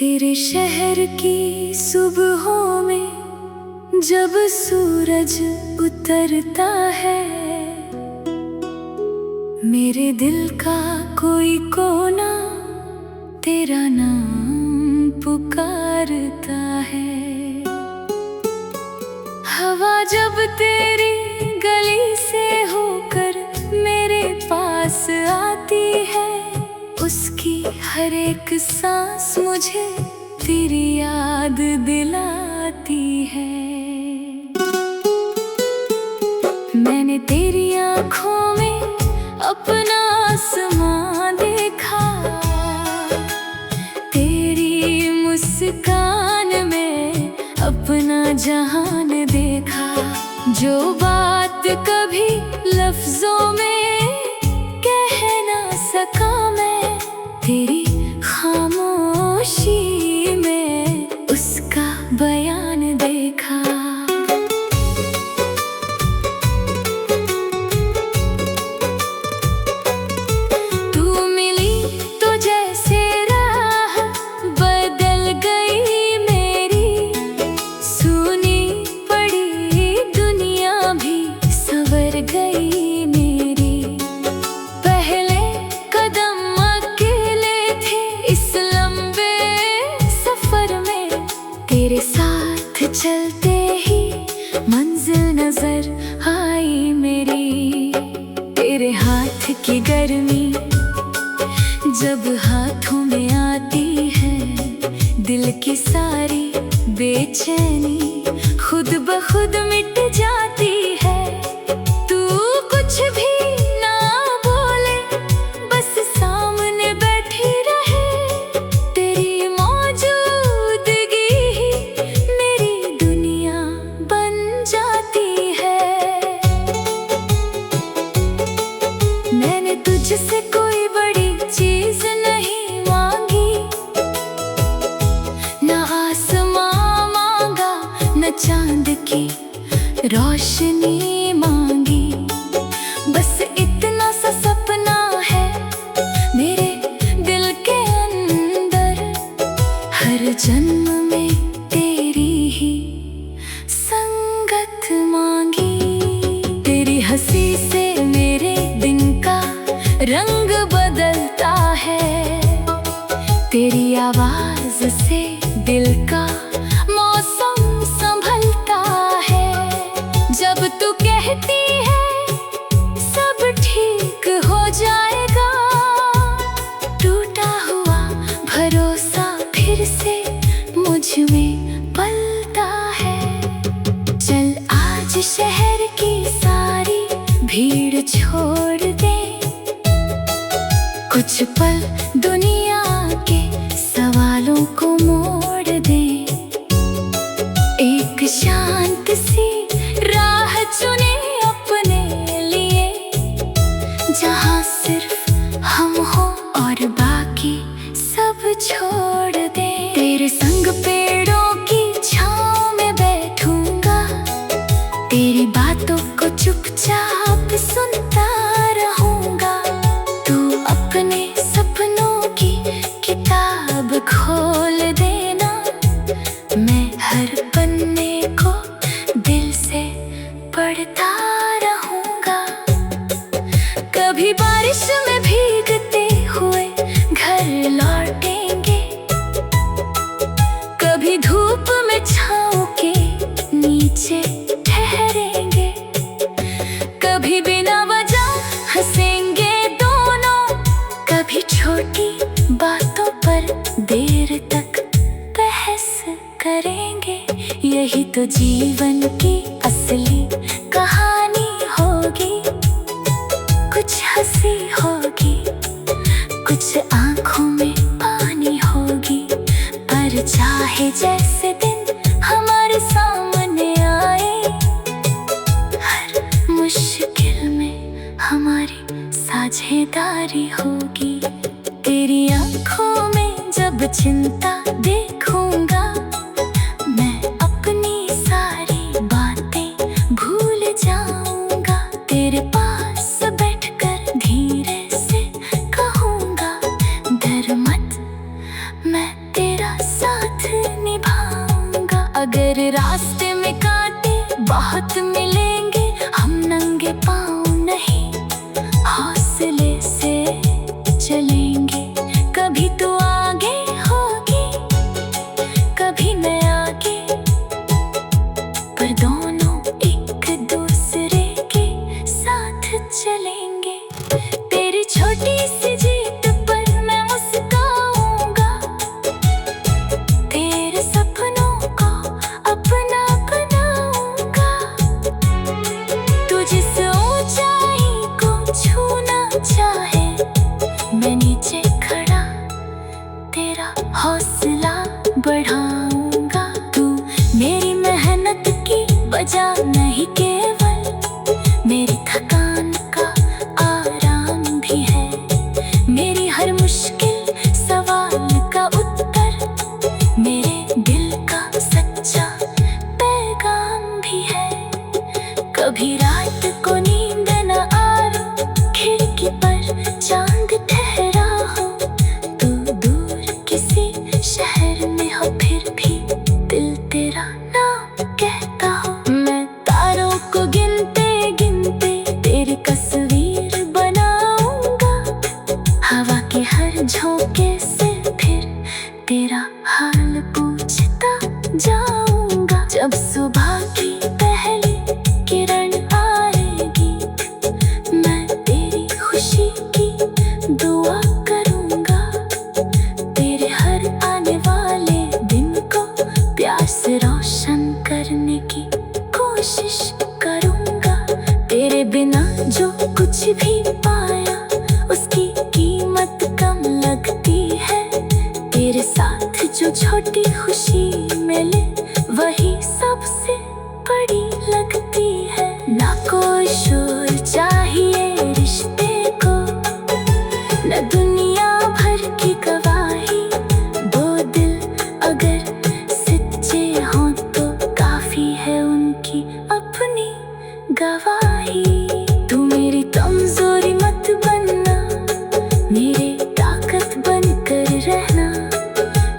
तेरे शहर की सुबहों में जब सूरज उतरता है, मेरे दिल का कोई कोना तेरा नाम पुकारता है। हवा जब तेरी गली से होकर मेरे पास आती है, उसकी हर एक सांस मुझे तेरी याद दिलाती है। मैंने तेरी आँखों में अपना आसमां देखा, तेरी मुस्कान में अपना जहान देखा। जो बात कभी लफ्जों में कह ना सका, मैं तेरी खामोशी में उसका बयान देखा। तू मिली तो जैसे राह बदल गई मेरी, सुनी पड़ी दुनिया भी संवर गई मेरी। पहले कदम अकेले थे इस लंबे सफर में, तेरे साथ चलते ही मंजिल नजर आई मेरी। तेरे हाथ की गर्मी जब हाथों में आती है, दिल की सारी बेचैनी खुद ब खुद मिट जाती है। तू कुछ भी ना बोले, बस सामने बैठी रहे, तेरी मौजूदगी ही मेरी दुनिया बन जाती है। मैंने तुझसे कोई बड़ी चीज नहीं मांगी, ना आसमां मांगा, न चांद की रोशनी मांगी। बस इतना सा सपना है मेरे दिल के अंदर, हर जन्म में तेरी ही संगत मांगी। तेरी हंसी से मेरे दिन का रंग बदलता है, तेरी आवाज से दिल का मौसम संभलता है। जब तू कहती है सब ठीक हो जाएगा, टूटा हुआ भरोसा फिर से मुझ में पलता है। चल आज शहर की सारी भीड़ छोड़ दे, कुछ पल दुनिया के सवालों को मोड़ दे। एक शांत सी राह चुने अपने लिए, जहाँ सिर्फ हम हो और बाकी सब छोड़ दे। तेरे संग पेड़ों की छाँव में बैठूंगा, तेरी बातों को चुपचाप सुनता रहूंगा। तू अपने सपनों की किताब खोल देना, मैं हर पन्ने को दिल से पढ़ता रहूंगा। कभी बारिश में भीगते हुए घर लौटेंगे, कभी धूप में छाँव के नीचे ठहरेंगे, कभी बिना वजह हंसेंगे दोनों, कभी छोटी बातों पर देर तक बहस करेंगे। यही तो जीवन की असली कहानी होगी, कुछ हंसी होगी, कुछ आंखों में पानी होगी। पर चाहे जैसे दिन हमारे सामने आए, हर मुश्किल में हमारी साझेदारी होगी। तेरी आँखों में जब चिंता देखूंगा, मैं अपनी सारी बातें भूल जाऊंगा। तेरे पास बैठकर धीरे से कहूंगा, डर मत, मैं तेरा अगर रास्ते में कांटे बहुत मिलेंगे, हम नंगे पाँव नहीं हौसले से चलेंगे। कभी तू आगे होगी, कभी मैं आगे, पर दोनों एक दूसरे के साथ चलेंगे। तेरी छोटी सी जीत पर मैं मुस्कुराऊंगा, तेरे सपनों को अपना बनाऊंगा। तू जिस ऊंचाई को छूना चाहे, मैं नीचे खड़ा तेरा हौसला बढ़ाऊंगा। तू मेरी मेहनत की वजह नहीं, केवल मेरी थकान का आराम भी है। मेरी हर मुश्किल सवाल का उत्तर मेरे दिल का सच्चा पैगाम भी है। कभी रात को नींद न आए, खिड़की पर चांद ठहरा हो, तू दूर किसी शहर में हो, फिर भी दिल तेरा नाम कहता हो। मैं तारों को गिनते गिनते तेरी तस्वीर बनाऊंगा, हवा के हर झोंके से फिर तेरा हाल पूछता जाऊंगा। जब सुबह की पहली किरण आएगी, मैं तेरी खुशी की दुआ करूंगा। तेरे हर आने वाले दिन को प्यार से रोशन करने की कोशिश करूंगा। तेरे बिना जो कुछ भी पाया, उसकी कीमत कम लगती है। तेरे साथ जो छोटी खुशी मिले, वही सबसे बड़ी लगती है। ना कोई शोर चाहिए रिश्ते को, न दुनिया भर की गवाही। दो दिल अगर सच्चे हों तो काफी है उनकी अपनी गवाही। तू मेरी कमजोरी मत बनना, मेरी ताकत बनकर रहना।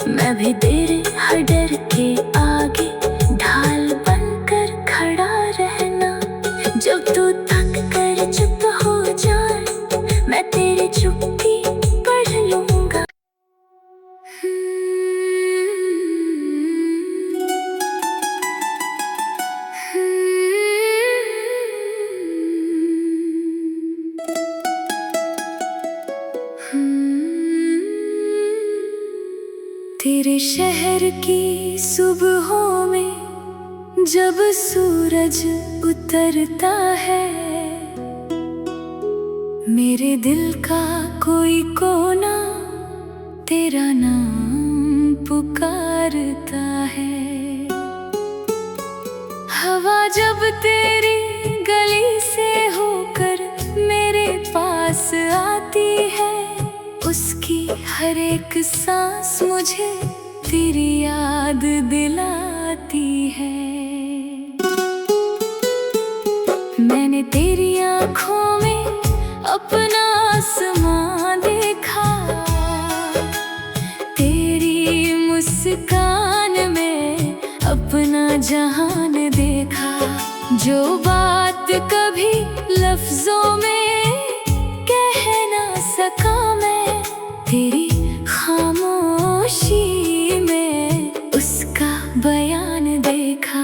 मैं भी तेरे हर डर के आगे ढाल बनकर खड़ा रहना। जब तू थक कर चुप हो जाए, मैं तेरी चुप्पी पढ़ लूंगा। तेरे शहर की सुबहों में जब सूरज उतरता है, मेरे दिल का कोई कोना तेरा नाम पुकारता है। हवा जब तेरी गली से होकर मेरे पास आती है, उसकी हर एक सांस मुझे तेरी याद दिलाती है। मैंने तेरी आँखों में अपना आसमां देखा, तेरी मुस्कान में अपना जहान देखा। जो बात कभी लफ्जों में कह ना सका, मैं तेरी खामोशी में उसका बयान देखा।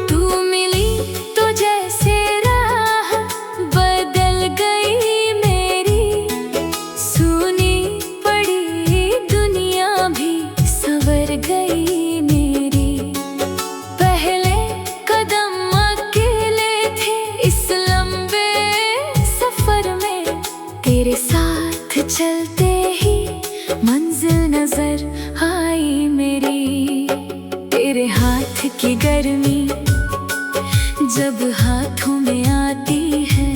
तू मिली तो जैसे राह बदल गई मेरी, सुनी पड़ी दुनिया भी संवर गई मेरी। पहले कदम अकेले थे इस लंबे सफर में, तेरे साथ चलते ही मंजिल नजर आई मेरी। तेरे हाथ की गर्मी जब हाथों में आती है,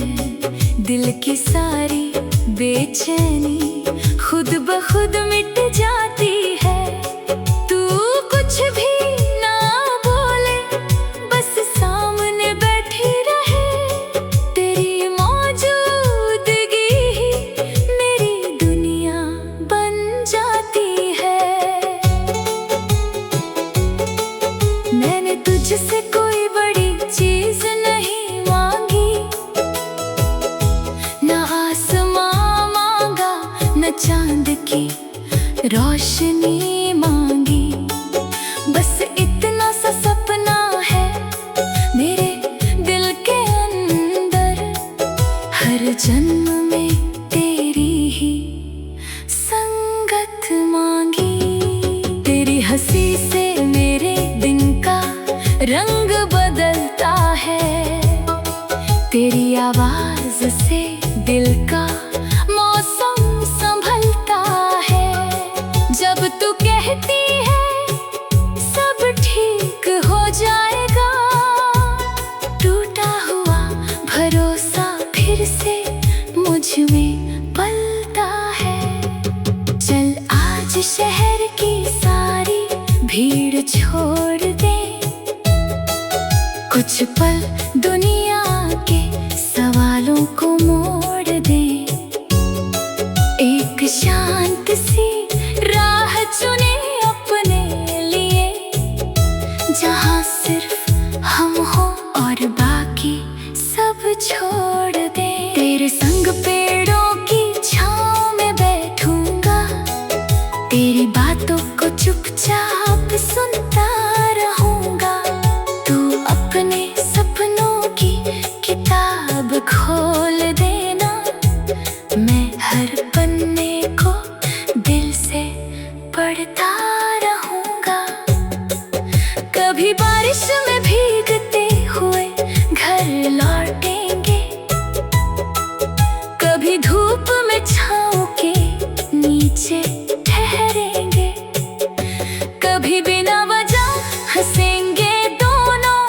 दिल की सारी बेचैनी खुद ब खुद मिट जाती है। तू कुछ भी ना बोले, बस सामने बैठी रहे, तेरी मौजूदगी ही मेरी दुनिया रोशनी मांगी। बस इतना सा सपना है मेरे दिल के अंदर, हर जन्म में तेरी ही संगत मांगी। तेरी हंसी से मेरे दिन का रंग बदलता है, तेरी आवाज से दिल का मौसम संभलता है। जब तू कहती है सब ठीक हो जाएगा, टूटा हुआ भरोसा फिर से मुझ में पलता है। चल आज शहर की सारी भीड़ छोड़ दे, कुछ पल दुनिया के सवालों को मोड़ दे। एक शांत सी राह चुने अपने लिए, जहाँ सिर्फ हम हो और बाकी सब छोड़ दे। तेरे संग पेड़ों की छांव में बैठूंगा, तेरी बातों को चुपचाप सुनता रहूंगा। तू अपने सपनों की किताब खोल देना, मैं हर पन्ने को दिल से पढ़ता रहूंगा। कभी बारिश में भीगते हुए घर लौटेंगे, कभी धूप में छांव के नीचे ठहरेंगे, कभी बिना वजह हंसेंगे दोनों,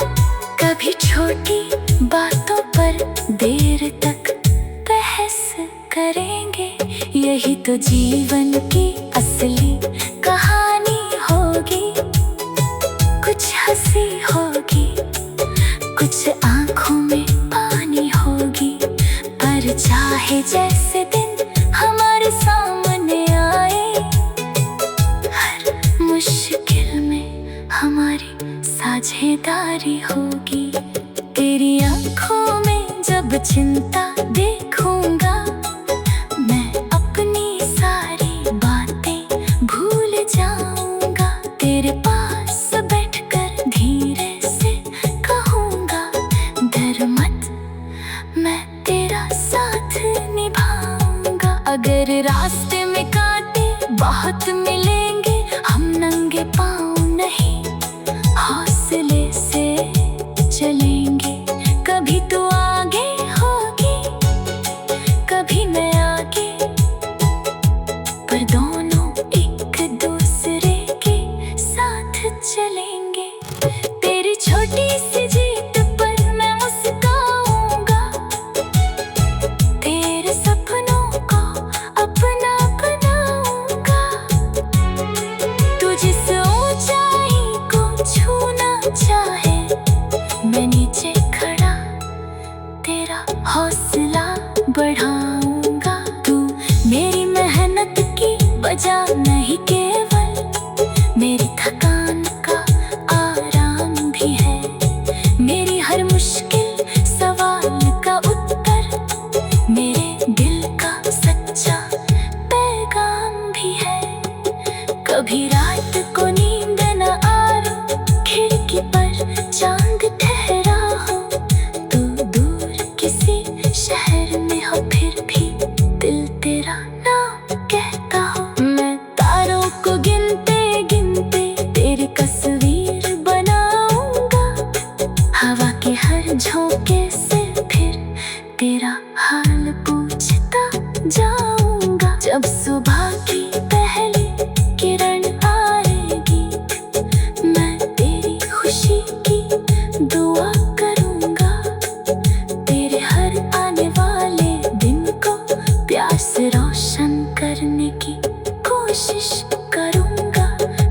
कभी छोटी बातों पर देर तक बहस करेंगे। यही तो जीवन की असली कहानी होगी, कुछ हंसी होगी, कुछ आंखों में पानी होगी। पर चाहे जैसे दिन हमारे सामने आए, हर मुश्किल में हमारी साझेदारी होगी। तेरी आंखों में जब चिंता देखूंगा, मैं अपनी सारी बातें भूल जाऊंगा। तेरे पास बैठकर धीरे से कहूंगा, डर मत मैं तेरा साथ निभाऊंगा। अगर रास्ते में कांटे बहुत मिलेंगे, हम नंगे पाँव नहीं हौसले से चलेंगे। कभी तू आगे होगी, कभी मैं आगे, पर दोनों एक दूसरे के साथ चलेंगे। तेरी छोटी सी जीत पर मैं मुस्कुराऊंगा, तेरे सपनों को अपना बनाऊंगा। तू जिस ऊंचाई को छूना चाहे, मैं नीचे खड़ा तेरा हौसला बढ़ाऊंगा। तू मेरी मेहनत की वजह नहीं, केवल मेरी थकान का आराम भी है। मेरी हर मुश्किल सवाल का उत्तर मेरे दिल का सच्चा पैगाम भी है। कभी रात को नींद न आए, खिड़की पर चांद ठहरा हो, तू दूर किसी शहर में हो, फिर भी दिल तेरा नाम कहता हो। मैं तारों को गिनते गिनते तेरी तस्वीर बनाऊंगा, हवा के हर झोंके से फिर तेरा हाल पूछता जाऊंगा। जब सुबह की पहली किरण आएगी, मैं तेरी खुशी की दुआ करूंगा। तेरे हर आने वाले दिन को प्यार से रोशन करने की कोशिश करूंगा।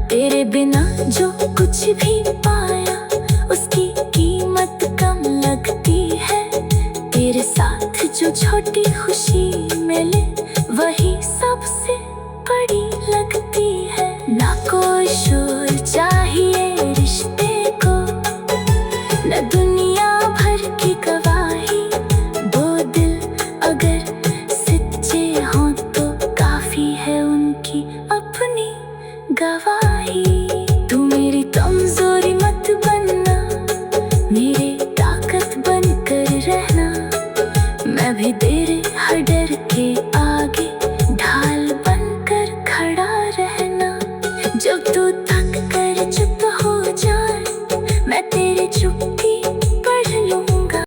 तेरे बिना जो कुछ भी पाया, उसकी कीमत कम लगती है। तेरे साथ जो छोटी खुशी मिले, वही सबसे बड़ी लगती है। ना कोई शोर चाहिए रिश्ते को, न दुनिया भर की गवाही। वो दिल अगर सच्चे हों तो काफी है उनकी अपनी मैं भी तेरे हर डर के आगे ढाल बनकर खड़ा रहना। जब तू थक कर चुप हो जाए मैं तेरी चुप्पी पढ़ लूंगा।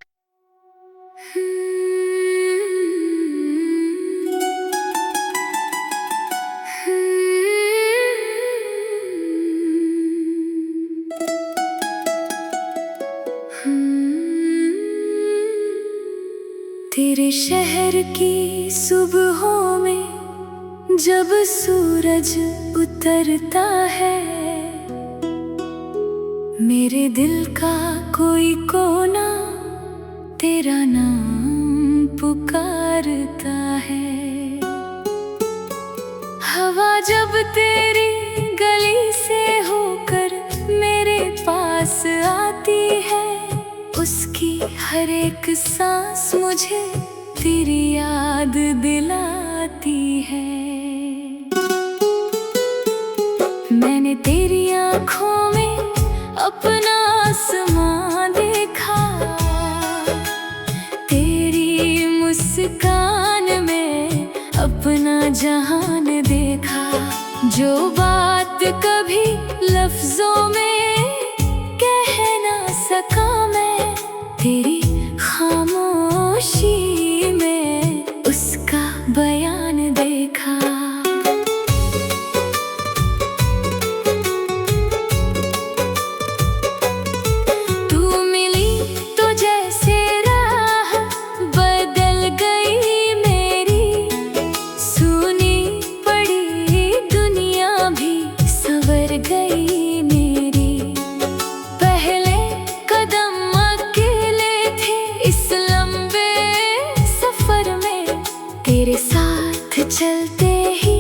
तेरे शहर की सुबहों में जब सूरज उतरता है, मेरे दिल का कोई कोना तेरा नाम पुकारता है। हवा जब तेरी गली से होकर मेरे पास आती है, उसकी हर एक सांस मुझे तेरी याद दिलाती है। मैंने तेरी आँखों में अपना आसमां देखा, तेरी मुस्कान में अपना जहान देखा। जो बात कभी लफ्जों में कह ना सका मैं, तेरी खामोशी में उसका बयान देखा। तू मिली तो जैसे राह बदल गई मेरी, सुनी पड़ी दुनिया भी संवर गई मेरी। पहले कदम इस लंबे सफर में तेरे साथ चलते ही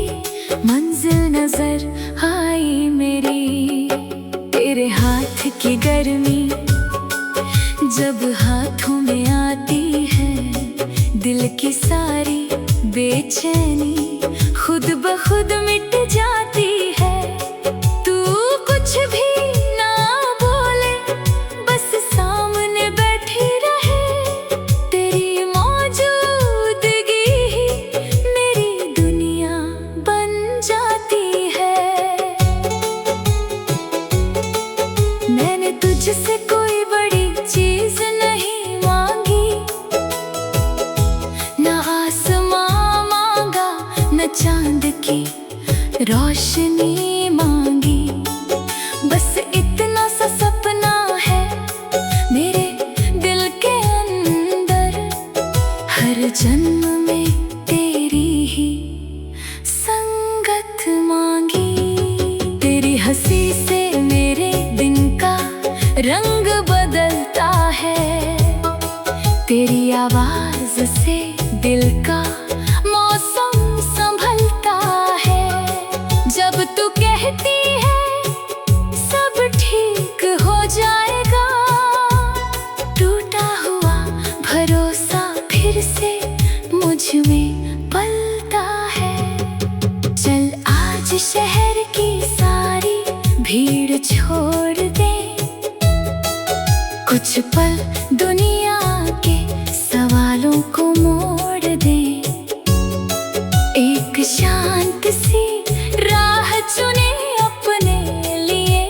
मंजिल नजर आई मेरी। तेरे हाथ की गर्मी जब हाथों में आती है, दिल की सारी बेचैनी खुद ब खुद मिट जाती है। तू कुछ भी ना बोले बस सामने बैठी रहे, तेरी मौजूदगी ही मेरी दुनिया बन जाती है। मैंने तुझसे कोई बड़ी चीज नहीं मांगी, न आसमां मांगा न चांद की रोशनी मांगी। बस इतना सा सपना है मेरे दिल के अंदर, हर जन्म में तेरी ही संगत मांगी। तेरी हंसी से मेरे दिन का रंग बदलता है, तेरी आवाज से दिल का मौसम संभलता है। जब तू कहती है सब ठीक हो जाएगा, टूटा हुआ भरोसा फिर से मुझ में पलता है। चल आज शहर की सारी भीड़ छोड़ दे, कुछ पल दुनिया के सवालों को मोड़ दे। एक शांत सी राह चुने अपने लिए,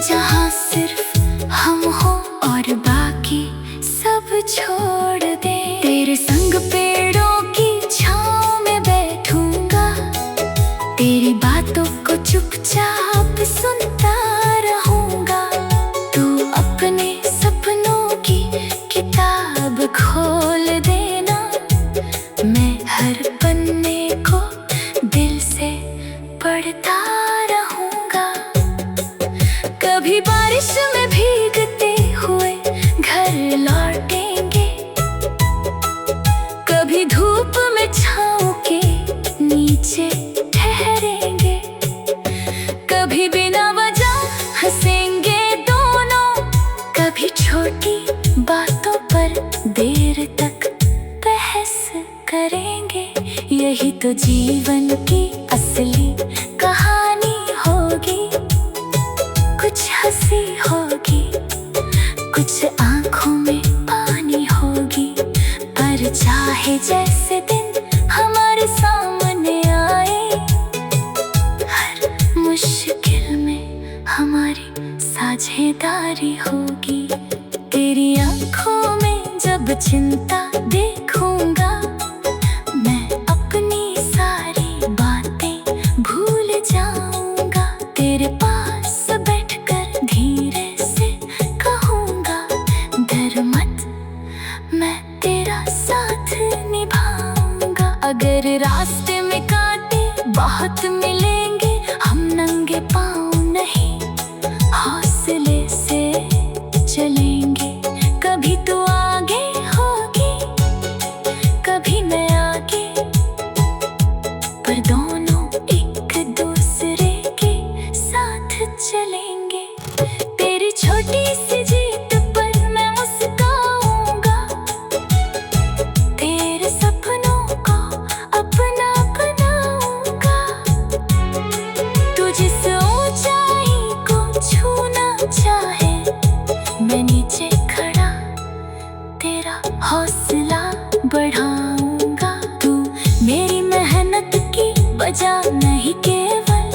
जहाँ सिर्फ हम हो और बाकी सब छोड़ दे। तेरे संग पेड़ों की छाँव में बैठूंगा, तेरी बातों को चुपचाप सुनता रहूंगा। तू अपने सपनों की किताब खोल देना, मैं हर पन्ने को दिल से पढ़ता रहूंगा। कभी बारिश में भीगते हुए घर लौटेंगे, कभी धूप में छाँव के नीचे ठहरेंगे, कभी बिना वजह हंसेंगे दोनों, कभी छोटी बातों पर देर तक बहस करेंगे। यही तो जीवन की असली कहानी होगी, कुछ हंसी होगी, कुछ आंखों में पानी होगी, पर रहे जैसे दिन हमारे सामने आए। हर मुश्किल में हमारी साझेदारी होगी। तेरी आंखों में जब चिंता देखूंगा, मैं अपनी सारी बातें भूल जाऊंगा। तेरे पास बैठकर धीरे से कहूंगा, डर मत, मैं तेरा साथ निभाऊंगा। अगर रास्ते में कांटे बहुत मिलेंगे, हम नंगे पाँव नहीं हौसले से चलेंगे। कभी तू आगे होगी, कभी मैं आगे, पर दोनों एक दूसरे के साथ चलेंगे। तेरी छोटी सी जीत पर मैं मुस्कुराऊंगा, तेरे सपनों को अपना बनाऊंगा। तू जिस ऊंचाई को छूना चाहे, मैं नीचे खड़ा तेरा हौसला बढ़ाऊंगा। तू मेरी मेहनत की वजह नहीं, केवल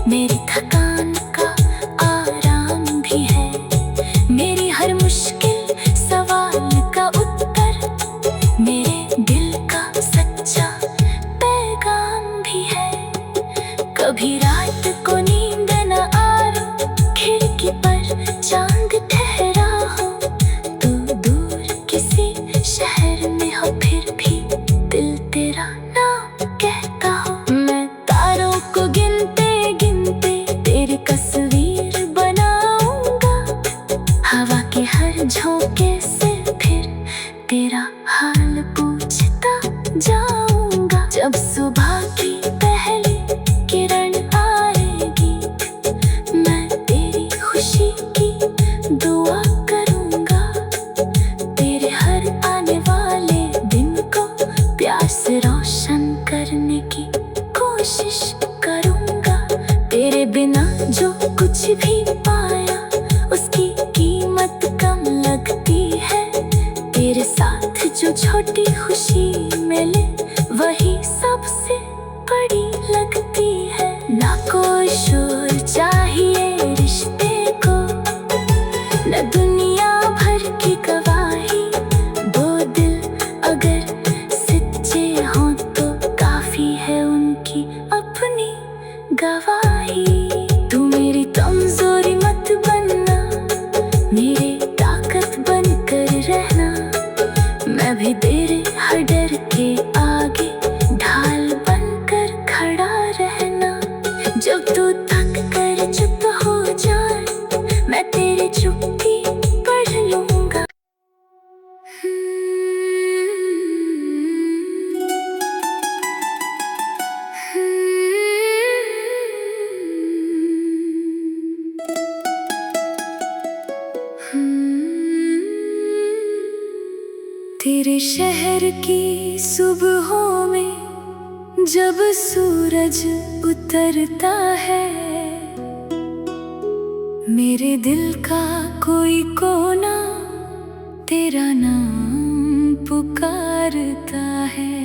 मेरी थकान का आराम भी है। मेरी हर मुश्किल सवाल का उत्तर मेरे दिल का सच्चा पैगाम भी है। कभी रात को नींद न आए, खिड़की पर चांद ठहरा हो, तू दूर किसी शहर में हो, फिर भी दिल तेरा नाम कहता हो। मैं तारों को गिनते गिनते तेरी तस्वीर बनाऊंगा। हवा के हर झोंके से फिर तेरा हाल पूछता जाऊंगा। जब सुबह की पहली किरण आएगी, मैं तेरी खुशी की दुआ करूंगा। तेरे हर आने वाले दिन को प्यार से रोशन करने की कोशिश करूंगा। तेरे बिना जो कुछ भी पाया, उसकी कीमत कम लगती है। तेरे साथ जो छोटी खुशी मिले, वही सबसे बड़ी लगती है। ना कोई शोर चाहिए रिश्ते को, न दुनिया भर की गवाही। दो दिल अगर सच्चे हों तो काफी है उनकी अपनी गवाही। तू मेरी कमजोरी मत बनना, मेरी ताकत बनकर रहना। मैं भी तेरे हर डर के आगे ढाल बनकर खड़ा रहना। जब तू थक कर चुप हो जाए, मैं तेरी चुप्पी पढ़ लूंगा। तेरे शहर की सुबहों में जब सूरज उतरता है, मेरे दिल का कोई कोना तेरा नाम पुकारता है।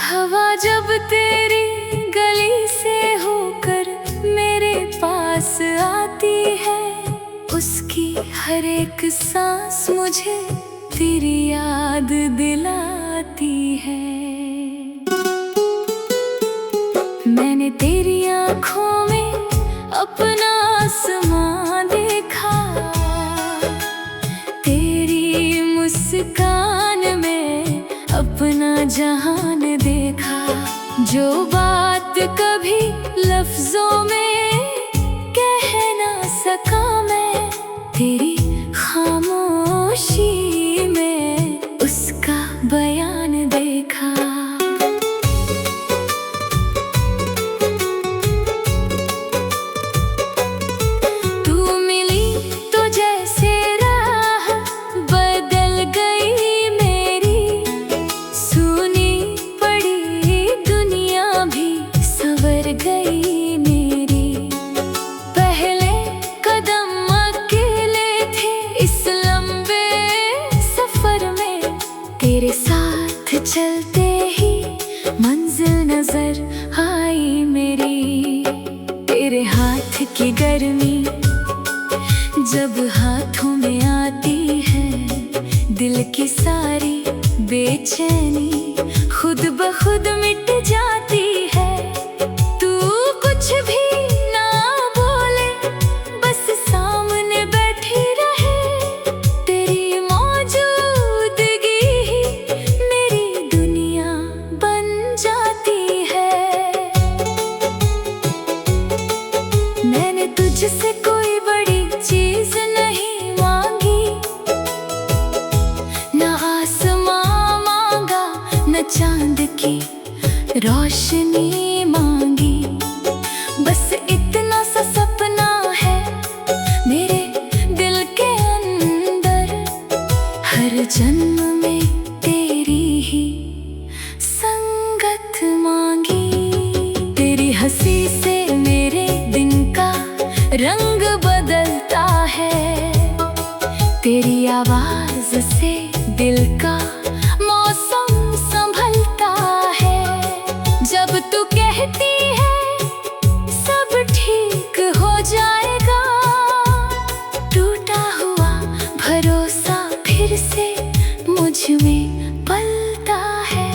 हवा जब तेरी गली से होकर मेरे पास आती है, उसकी हर एक सांस मुझे तेरी याद दिलाती है। मैंने तेरी आँखों में अपना आसमां देखा, तेरी मुस्कान में अपना जहान देखा। जो बात कभी लफ्जों में कह ना सका, मैं तेरी खामोशी में उसका बयान देखा। तू मिली तो जैसे राह बदल गई मेरी, सुनी पड़ी दुनिया तेरे साथ चलते ही मंजिल नजर आई मेरी। तेरे हाथ की गर्मी जब हाथों में आती है, दिल की सारी बेचैनी खुद ब खुद मिट जाती है। तू कुछ भी ना बोले, बस सामने बैठी रहे। तेरी मौजूदगी ही मेरी दुनिया बन जाती है। मैंने तुझसे कोई बड़ी चीज नहीं मांगी, ना आसमां मांगा, न चांद की रोशनी मांगी। बस इतना सा सपना है मेरे दिल के अंदर, हर जन्म में तेरी ही संगत मांगी। तेरी हंसी से मेरे दिन का रंग बदलता है, तेरी आवाज से दिल का मौसम संभलता है। जब तू कहती है सब ठीक हो जाएगा, टूटा हुआ भरोसा फिर से मुझ में पलता है।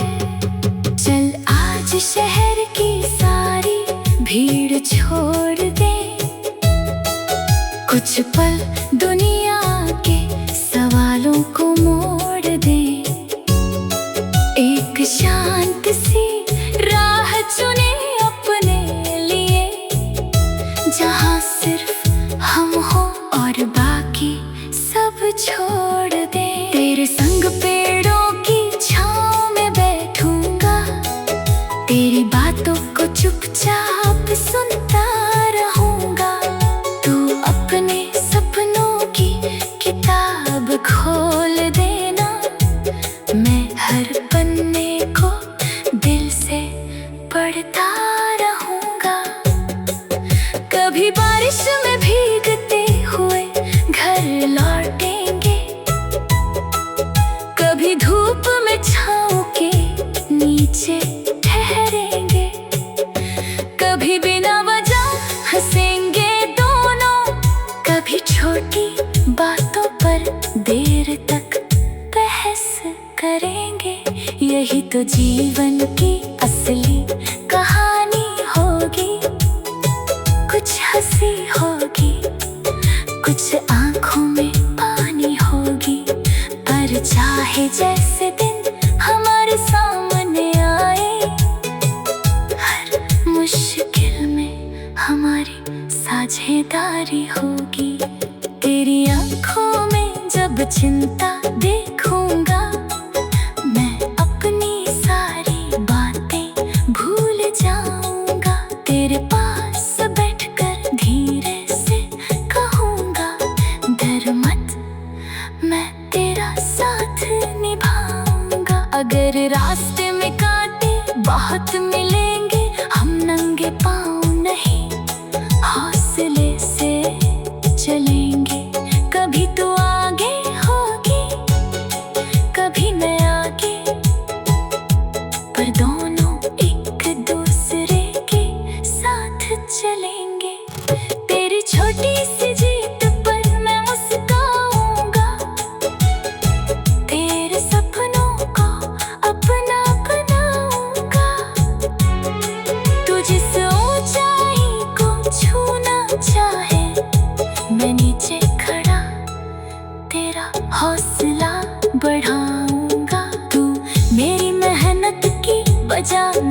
चल आज शहर की सारी भीड़ छोड़ दे, कुछ पल दुनिया के सवालों को मोड़ दे। एक शांत सी राह चुने अपने लिए, जहाँ सिर्फ हम हो और बाकी सब छोड़ दे। तेरे संग पेड़ों की छांव में बैठूंगा, तेरी बातों को चुपचाप सुनता रहूंगा। तू अपने सपनों की किताब खोल देना, मैं हर पन्ने को दिल से पढ़ता रहूंगा। कभी बारिश में भीगते हुए घर लौटेंगे, कभी धूप में छांव के नीचे ठहरेंगे, कभी बिना वजह हंसेंगे दोनों, कभी छोटी बातों पर देर तक बहस करेंगे। यही तो जीवन की असली कहानी होगी, कुछ हंसी होगी, कुछ आंखों में पानी होगी। पर चाहे जैसे दिन हमारे सामने आए, हर मुश्किल में हमारी साझेदारी होगी। तेरी आंखों में जब चिंता देखूंगा, मैं अपनी सारी बातें भूल जाऊंगा। तेरे पास बैठकर धीरे से कहूंगा, डर मत, मैं तेरा साथ निभाऊंगा। अगर रास्ते में कांटे बहुत मिलेंगे, हम नंगे पाँव नहीं हौसले से चलेंगे। कभी तू आगे होगी, कभी मैं आगे, पर दोनों एक दूसरे के साथ चलेंगे। तेरी छोटी सी जीत पर मैं मुस्कुराऊंगा, तेरे सपनों को अपना बनाऊंगा। तू जिस ऊंचाई को छूना चाहे, मैं नीचे खड़ा तेरा हौसला बढ़ाऊंगा। तू मेरी मेहनत की वजह